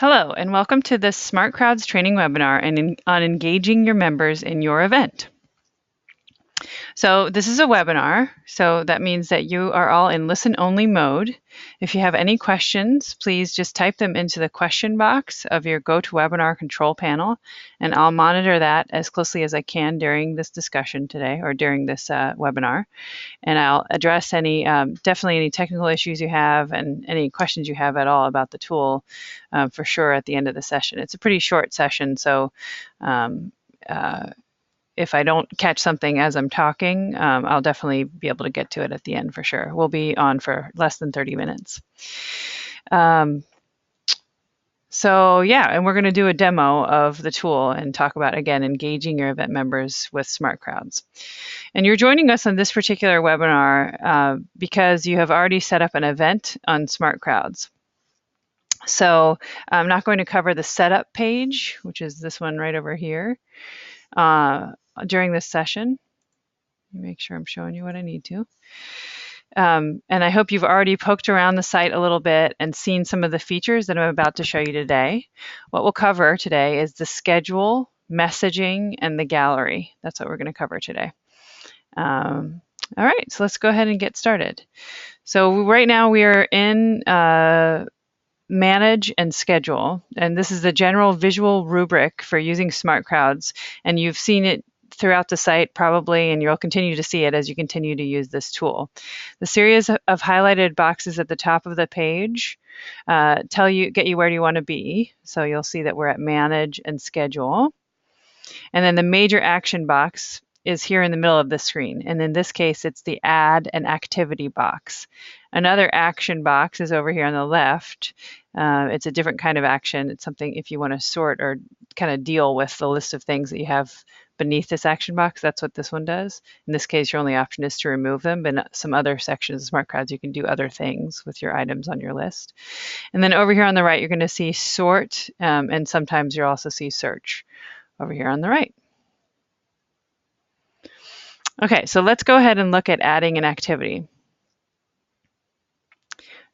Hello, and welcome to this SmartCrowdz training webinar on engaging your members in your event. So this is a webinar, so that means that you are all in listen-only mode. If you have any questions, please just type them into the question box of your GoToWebinar control panel, and I'll monitor that as closely as I can during this discussion today, or during this webinar. And I'll address definitely any technical issues you have and any questions you have at all about the tool for sure at the end of the session. It's a pretty short session, so if I don't catch something as I'm talking, I'll definitely be able to get to it at the end for sure. We'll be on for less than 30 minutes. So yeah, and we're going to do a demo of the tool and talk about, again, engaging your event members with SmartCrowdz. And you're joining us on this particular webinar because you have already set up an event on SmartCrowdz. So I'm not going to cover the setup page, which is this one right over here, during this session. Make sure I'm showing you what I need to. And I hope you've already poked around the site a little bit and seen some of the features that I'm about to show you today. What we'll cover today is the schedule, messaging, and the gallery. That's what we're going to cover today. All right, so let's go ahead and get started. So right now we are in manage and schedule, and this is the general visual rubric for using SmartCrowdz, and you've seen it throughout the site probably, and you'll continue to see it as you continue to use this tool. The series of highlighted boxes at the top of the page get you where you want to be. So you'll see that we're at manage and schedule. And then the major action box is here in the middle of the screen. And in this case, it's the add an activity box. Another action box is over here on the left. It's a different kind of action. It's something if you want to sort or kind of deal with the list of things that you have beneath this action box. That's what this one does. In this case, your only option is to remove them, but some other sections of SmartCrowdz, you can do other things with your items on your list. And then over here on the right, you're going to see sort, and sometimes you'll also see search over here on the right. Okay, so let's go ahead and look at adding an activity.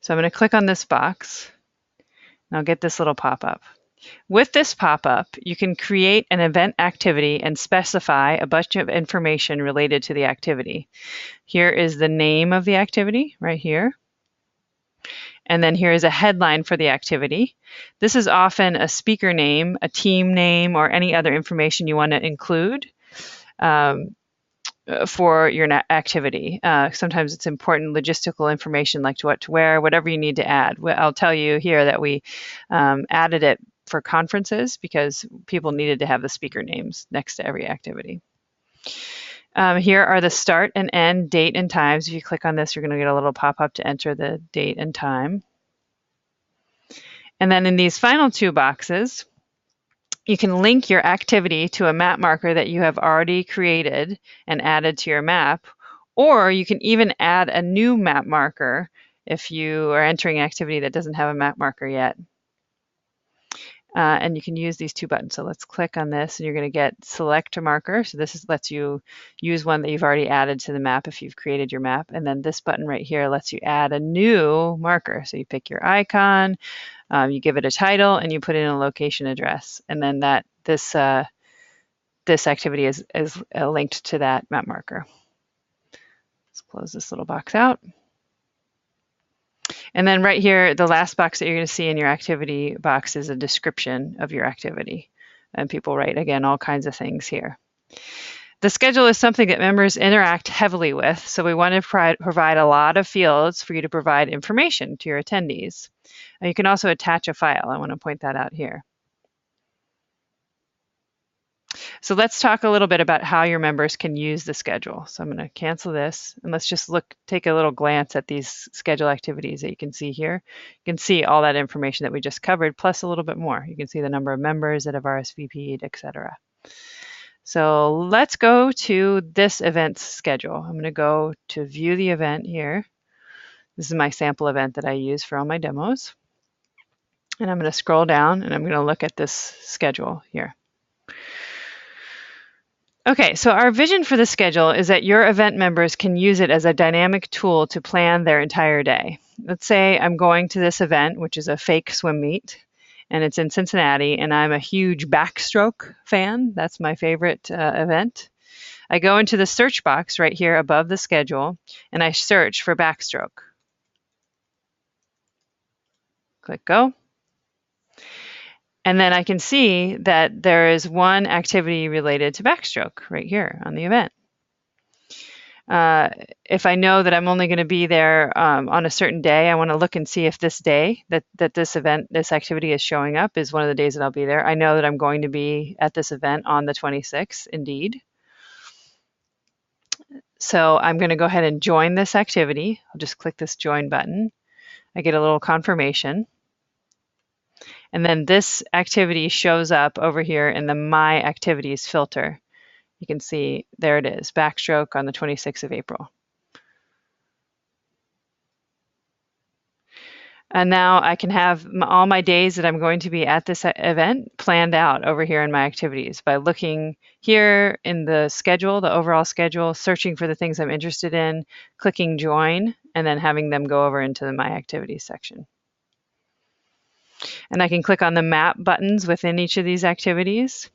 So I'm going to click on this box, and I'll get this little pop-up. With this pop-up, you can create an event activity and specify a bunch of information related to the activity. Here is the name of the activity right here. And then here is a headline for the activity. This is often a speaker name, a team name, or any other information you want to include for your activity. Sometimes it's important logistical information like what to wear, whatever you need to add. I'll tell you here that we added it for conferences because people needed to have the speaker names next to every activity. Here are the start and end date and times. If you click on this, you're going to get a little pop-up to enter the date and time. And then in these final two boxes, you can link your activity to a map marker that you have already created and added to your map, or you can even add a new map marker if you are entering an activity that doesn't have a map marker yet. And you can use these two buttons. So let's click on this, and you're going to get select a marker. So this lets you use one that you've already added to the map if you've created your map. And then this button right here lets you add a new marker. So you pick your icon, you give it a title, and you put in a location address. And then this activity is linked to that map marker. Let's close this little box out. And then right here, the last box that you're going to see in your activity box is a description of your activity. And people write, again, all kinds of things here. The schedule is something that members interact heavily with, so we want to provide a lot of fields for you to provide information to your attendees. And you can also attach a file. I want to point that out here. So let's talk a little bit about how your members can use the schedule. So I'm going to cancel this, and let's just take a little glance at these schedule activities that you can see here. You can see all that information that we just covered, plus a little bit more. You can see the number of members that have RSVP'd, etc. So let's go to this event schedule. I'm going to go to view the event here. This is my sample event that I use for all my demos. And I'm going to scroll down, and I'm going to look at this schedule here. Okay, so our vision for the schedule is that your event members can use it as a dynamic tool to plan their entire day. Let's say I'm going to this event, which is a fake swim meet, and it's in Cincinnati, and I'm a huge backstroke fan. That's my favorite event. I go into the search box right here above the schedule, and I search for backstroke. Click go. And then I can see that there is one activity related to backstroke right here on the event. If I know that I'm only going to be there on a certain day, I want to look and see if this day that this event, this activity is showing up is one of the days that I'll be there. I know that I'm going to be at this event on the 26th, indeed. So I'm going to go ahead and join this activity. I'll just click this join button. I get a little confirmation. And then this activity shows up over here in the My Activities filter. You can see there it is, backstroke on the 26th of April. And now I can have all my days that I'm going to be at this event planned out over here in my activities by looking here in the schedule, the overall schedule, searching for the things I'm interested in, clicking join, and then having them go over into the My Activities section. And I can click on the map buttons within each of these activities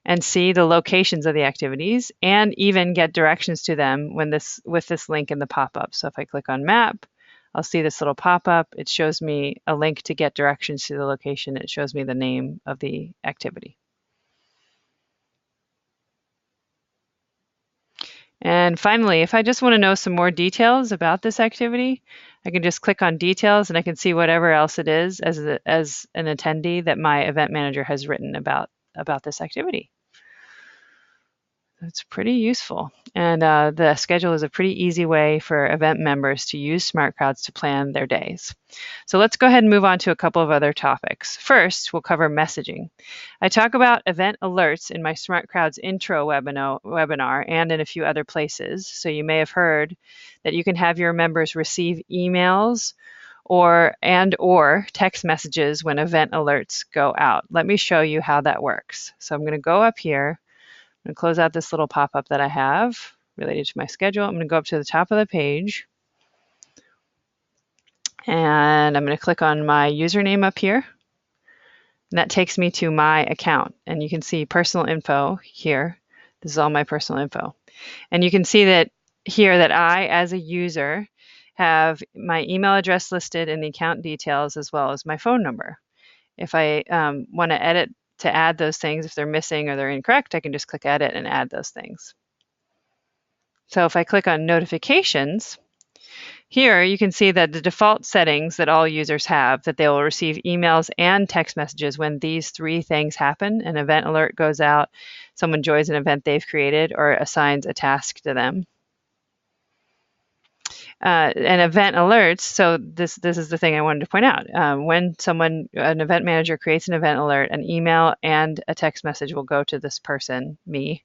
and see the locations of the activities and even get directions to them with this link in the pop-up. So if I click on map, I'll see this little pop-up. It shows me a link to get directions to the location. It shows me the name of the activity. And finally, if I just want to know some more details about this activity, I can just click on details and I can see whatever else it is as an attendee that my event manager has written about this activity. It's pretty useful. And the schedule is a pretty easy way for event members to use SmartCrowdz to plan their days. So let's go ahead and move on to a couple of other topics. First, we'll cover messaging. I talk about event alerts in my SmartCrowdz intro webinar and in a few other places. So you may have heard that you can have your members receive emails or text messages when event alerts go out. Let me show you how that works. So I'm going to go up here. I'm going to close out this little pop-up that I have related to my schedule. I'm going to go up to the top of the page, and I'm going to click on my username up here. And that takes me to my account, and you can see personal info here. This is all my personal info. And you can see that here that I, as a user, have my email address listed in the account details as well as my phone number. If I want to add those things, if they're missing or they're incorrect, I can just click edit and add those things. So if I click on notifications, here you can see that the default settings that all users have, that they will receive emails and text messages when these three things happen: an event alert goes out, someone joins an event they've created, or assigns a task to them. And event alerts, so this is the thing I wanted to point out. When an event manager creates an event alert, an email and a text message will go to this person, me,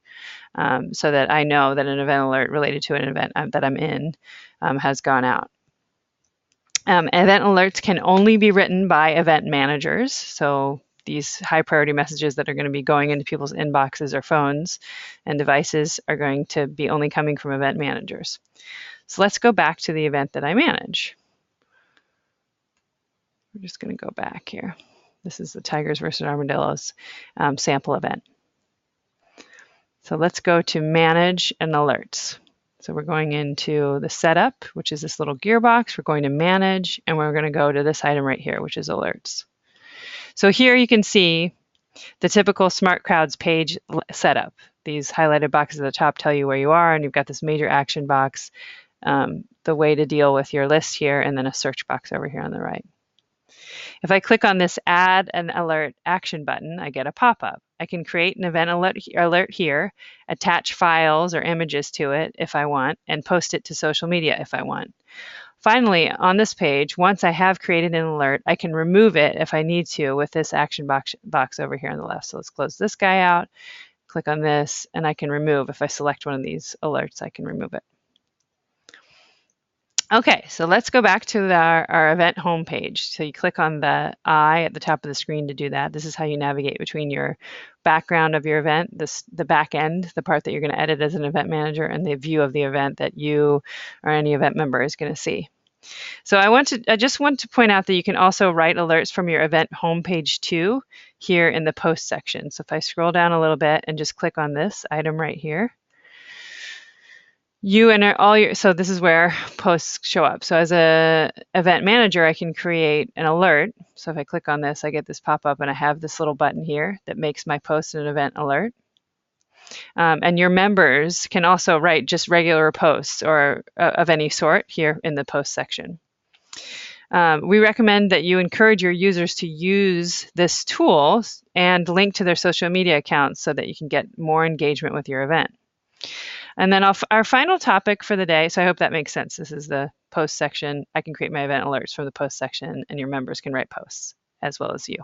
so that I know that an event alert related to an event that I'm in has gone out. Event alerts can only be written by event managers, so these high priority messages that are going to be going into people's inboxes or phones and devices are going to be only coming from event managers. So let's go back to the event that I manage. We're just going to go back here. This is the Tigers versus Armadillos sample event. So let's go to Manage and Alerts. So we're going into the Setup, which is this little gearbox. We're going to Manage, and we're going to go to this item right here, which is Alerts. So here you can see the typical SmartCrowdz page setup. These highlighted boxes at the top tell you where you are, and you've got this major action box, the way to deal with your list here, and then a search box over here on the right. If I click on this Add an Alert action button, I get a pop-up. I can create an event alert here, attach files or images to it if I want, and post it to social media if I want. Finally, on this page, once I have created an alert, I can remove it if I need to with this action box over here on the left. So let's close this guy out, click on this, and I can remove. If I select one of these alerts, I can remove it. Okay, so let's go back to our event homepage. So you click on the eye at the top of the screen to do that. This is how you navigate between your background of your event, the back end, the part that you're going to edit as an event manager, and the view of the event that you or any event member is going to see. So I just want to point out that you can also write alerts from your event homepage too, here in the post section. So if I scroll down a little bit and just click on this item right here, you enter all your, so this is where posts show up. So as a event manager, I can create an alert. So if I click on this, I get this pop up and I have this little button here that makes my post an event alert. And your members can also write just regular posts or of any sort here in the post section. We recommend that you encourage your users to use this tool and link to their social media accounts so that you can get more engagement with your event. And then our final topic for the day, so I hope that makes sense. This is the post section. I can create my event alerts from the post section, and your members can write posts as well as you.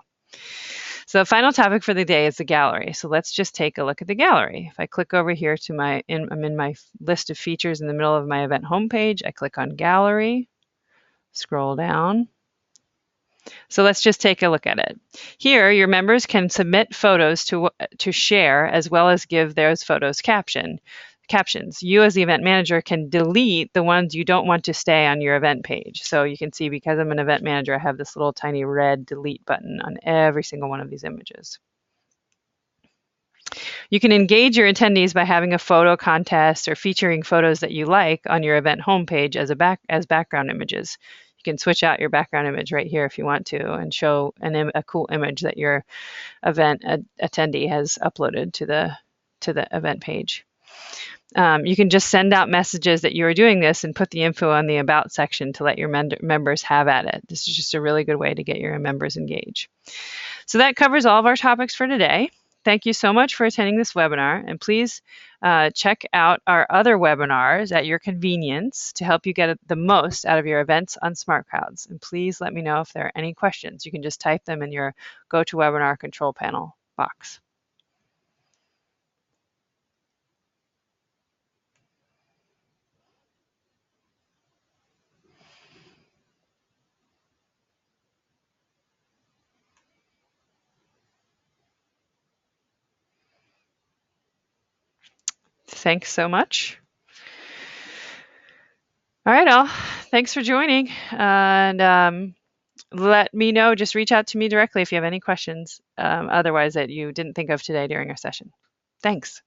So the final topic for the day is the gallery. So let's just take a look at the gallery. If I click over here to I'm in my list of features in the middle of my event homepage. I click on gallery, scroll down. So let's just take a look at it. Here, your members can submit photos to share as well as give those photos captions. You as the event manager can delete the ones you don't want to stay on your event page. So you can see, because I'm an event manager, I have this little tiny red delete button on every single one of these images. You can engage your attendees by having a photo contest or featuring photos that you like on your event homepage as background images. You can switch out your background image right here if you want to and show a cool image that your event attendee has uploaded to the event page. You can just send out messages that you are doing this and put the info on the About section to let your members have at it. This is just a really good way to get your members engaged. So that covers all of our topics for today. Thank you so much for attending this webinar, and please check out our other webinars at your convenience to help you get the most out of your events on SmartCrowdz. And please let me know if there are any questions. You can just type them in your GoToWebinar control panel box. Thanks so much. All right, all. Thanks for joining. And let me know. Just reach out to me directly if you have any questions otherwise that you didn't think of today during our session. Thanks.